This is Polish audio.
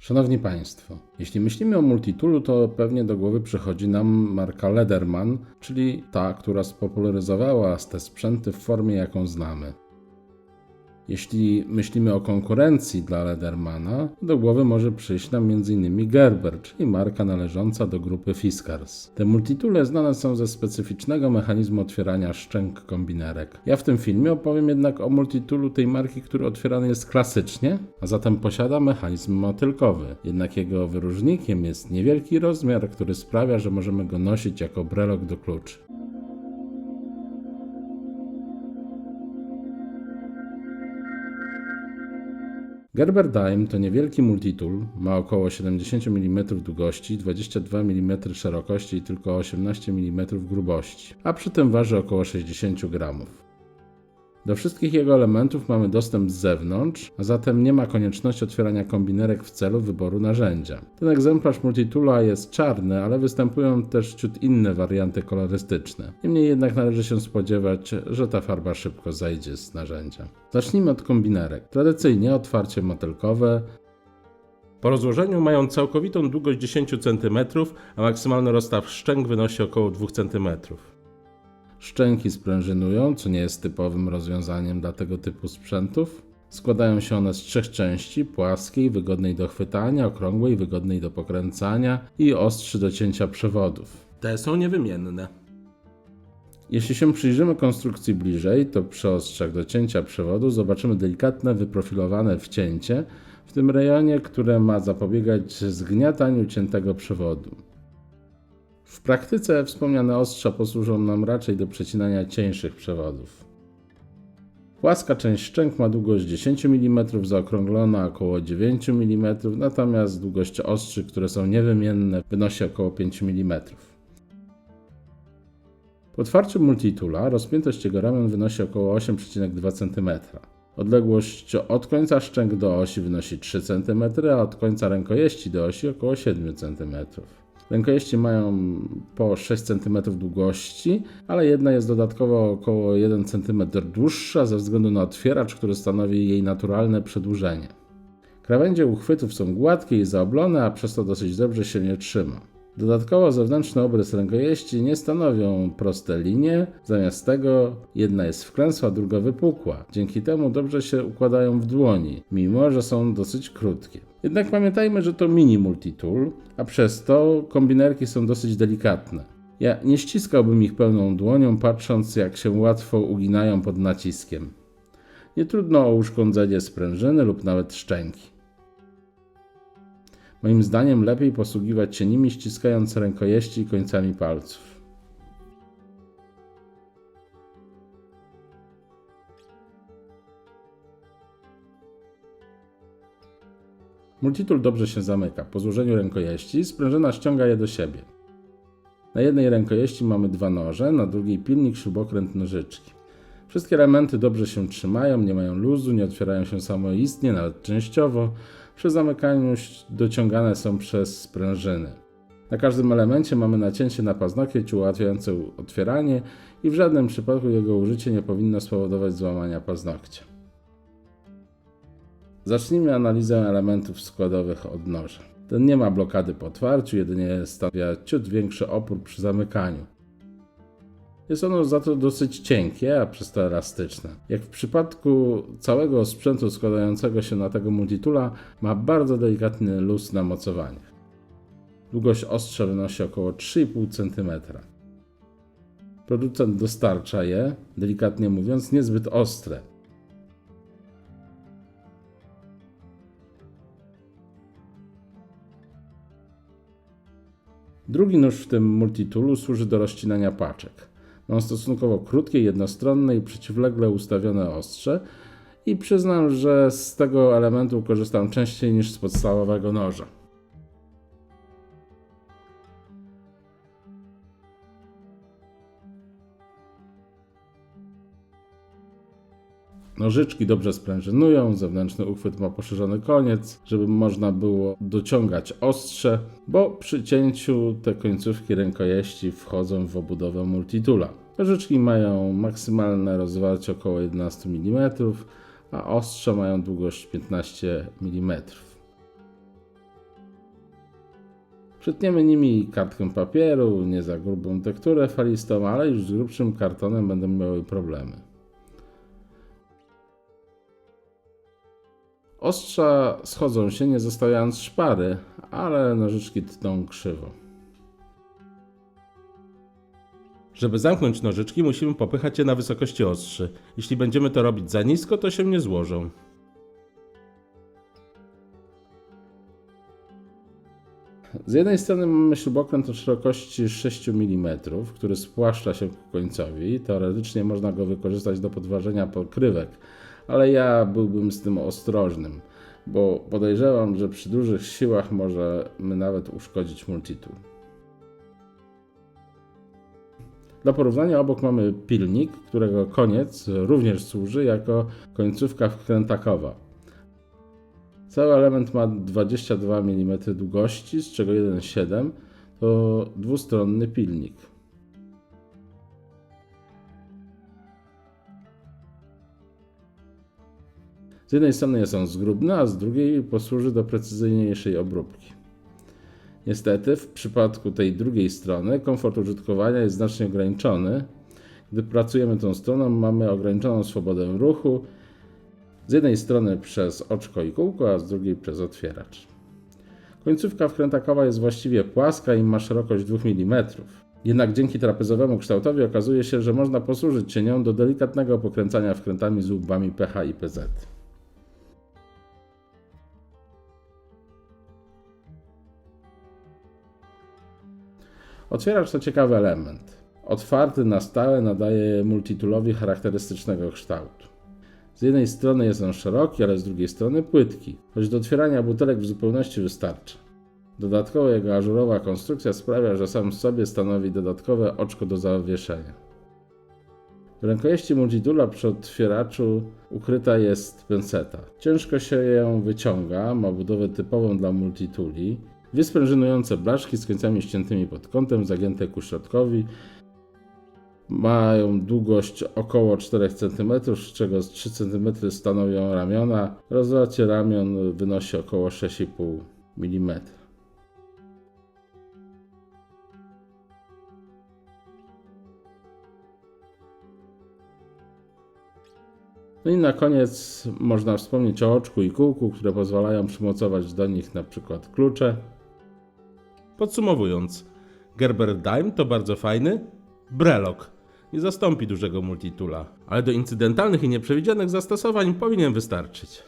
Szanowni Państwo, jeśli myślimy o multitoolu, to pewnie do głowy przychodzi nam marka Leatherman, czyli ta, która spopularyzowała te sprzęty w formie, jaką znamy. Jeśli myślimy o konkurencji dla Leathermana, do głowy może przyjść nam m.in. Gerber, czyli marka należąca do grupy Fiskars. Te multitoole znane są ze specyficznego mechanizmu otwierania szczęk kombinerek. Ja w tym filmie opowiem jednak o multitoolu tej marki, który otwierany jest klasycznie, a zatem posiada mechanizm motylkowy. Jednak jego wyróżnikiem jest niewielki rozmiar, który sprawia, że możemy go nosić jako brelok do kluczy. Gerber Dime to niewielki multitool, ma około 70 mm długości, 22 mm szerokości i tylko 18 mm grubości, a przy tym waży około 60 g. Do wszystkich jego elementów mamy dostęp z zewnątrz, a zatem nie ma konieczności otwierania kombinerek w celu wyboru narzędzia. Ten egzemplarz multitoola jest czarny, ale występują też ciut inne warianty kolorystyczne. Niemniej jednak należy się spodziewać, że ta farba szybko zajdzie z narzędzia. Zacznijmy od kombinerek. Tradycyjnie otwarcie motylkowe. Po rozłożeniu mają całkowitą długość 10 cm, a maksymalny rozstaw szczęk wynosi około 2 cm. Szczęki sprężynują, co nie jest typowym rozwiązaniem dla tego typu sprzętów. Składają się one z 3 części: płaskiej, wygodnej do chwytania, okrągłej, wygodnej do pokręcania i ostrzy do cięcia przewodów. Te są niewymienne. Jeśli się przyjrzymy konstrukcji bliżej, to przy ostrzach do cięcia przewodu zobaczymy delikatne, wyprofilowane wcięcie w tym rejonie, które ma zapobiegać zgniataniu ciętego przewodu. W praktyce wspomniane ostrza posłużą nam raczej do przecinania cieńszych przewodów. Płaska część szczęk ma długość 10 mm, zaokrąglona około 9 mm, natomiast długość ostrzy, które są niewymienne, wynosi około 5 mm. Po otwarciu multitoola rozpiętość jego ramion wynosi około 8,2 cm. Odległość od końca szczęk do osi wynosi 3 cm, a od końca rękojeści do osi około 7 cm. Rękojeści mają po 6 cm długości, ale jedna jest dodatkowo około 1 cm dłuższa ze względu na otwieracz, który stanowi jej naturalne przedłużenie. Krawędzie uchwytów są gładkie i zaoblone, a przez to dosyć dobrze się nie trzyma. Dodatkowo zewnętrzny obrys rękojeści nie stanowią proste linie, zamiast tego jedna jest wklęsła, druga wypukła. Dzięki temu dobrze się układają w dłoni, mimo że są dosyć krótkie. Jednak pamiętajmy, że to mini multitool, a przez to kombinerki są dosyć delikatne. Ja nie ściskałbym ich pełną dłonią, patrząc jak się łatwo uginają pod naciskiem. Nie trudno o uszkodzenie sprężyny lub nawet szczęki. Moim zdaniem lepiej posługiwać się nimi, ściskając rękojeści końcami palców. Multitool dobrze się zamyka. Po złożeniu rękojeści sprężyna ściąga je do siebie. Na jednej rękojeści mamy 2 noże, na drugiej pilnik, śrubokręt, nożyczki. Wszystkie elementy dobrze się trzymają, nie mają luzu, nie otwierają się samoistnie, nawet częściowo. Przy zamykaniu dociągane są przez sprężyny. Na każdym elemencie mamy nacięcie na paznokieć ułatwiające otwieranie i w żadnym przypadku jego użycie nie powinno spowodować złamania paznokcia. Zacznijmy analizę elementów składowych od noża. Ten nie ma blokady po otwarciu, jedynie stawia ciut większy opór przy zamykaniu. Jest ono za to dosyć cienkie, a przez to elastyczne. Jak w przypadku całego sprzętu składającego się na tego multitoola, ma bardzo delikatny luz na mocowaniach. Długość ostrza wynosi około 3,5 cm. Producent dostarcza je, delikatnie mówiąc, niezbyt ostre. Drugi nóż w tym multitoolu służy do rozcinania paczek. Mam stosunkowo krótkie, jednostronne i przeciwlegle ustawione ostrze i przyznam, że z tego elementu korzystam częściej niż z podstawowego noża. Nożyczki dobrze sprężynują, zewnętrzny uchwyt ma poszerzony koniec, żeby można było dociągać ostrze, bo przy cięciu te końcówki rękojeści wchodzą w obudowę multitoola. Nożyczki mają maksymalne rozwarcie około 11 mm, a ostrze mają długość 15 mm. Przetniemy nimi kartkę papieru, nie za grubą tekturę falistą, ale już z grubszym kartonem będą miały problemy. Ostrza schodzą się, nie zostawiając szpary, ale nożyczki tną krzywo. Żeby zamknąć nożyczki, musimy popychać je na wysokości ostrzy. Jeśli będziemy to robić za nisko, to się nie złożą. Z jednej strony mamy śrubokręt o szerokości 6 mm, który spłaszcza się ku końcowi. Teoretycznie można go wykorzystać do podważenia pokrywek, ale ja byłbym z tym ostrożnym, bo podejrzewam, że przy dużych siłach możemy nawet uszkodzić multitool. Dla porównania obok mamy pilnik, którego koniec również służy jako końcówka wkrętakowa. Cały element ma 22 mm długości, z czego 1,7 to dwustronny pilnik. Z jednej strony jest on zgrubny, a z drugiej posłuży do precyzyjniejszej obróbki. Niestety w przypadku tej drugiej strony komfort użytkowania jest znacznie ograniczony. Gdy pracujemy tą stroną, mamy ograniczoną swobodę ruchu, z jednej strony przez oczko i kółko, a z drugiej przez otwieracz. Końcówka wkrętakowa jest właściwie płaska i ma szerokość 2 mm. Jednak dzięki trapezowemu kształtowi okazuje się, że można posłużyć się nią do delikatnego pokręcania wkrętami z łubami PH i PZ. Otwieracz to ciekawy element. Otwarty na stałe nadaje multitoolowi charakterystycznego kształtu. Z jednej strony jest on szeroki, ale z drugiej strony płytki, choć do otwierania butelek w zupełności wystarcza. Dodatkowo jego ażurowa konstrukcja sprawia, że sam w sobie stanowi dodatkowe oczko do zawieszenia. W rękojeści multitoola przy otwieraczu ukryta jest penseta. Ciężko się ją wyciąga, ma budowę typową dla multitooli. Dwie sprężynujące blaszki z końcami ściętymi pod kątem, zagięte ku środkowi. Mają długość około 4 cm, z czego 3 cm stanowią ramiona. Rozwarcie ramion wynosi około 6,5 mm. No i na koniec można wspomnieć o oczku i kółku, które pozwalają przymocować do nich np. klucze. Podsumowując, Gerber Dime to bardzo fajny brelok. Nie zastąpi dużego multitoola, ale do incydentalnych i nieprzewidzianych zastosowań powinien wystarczyć.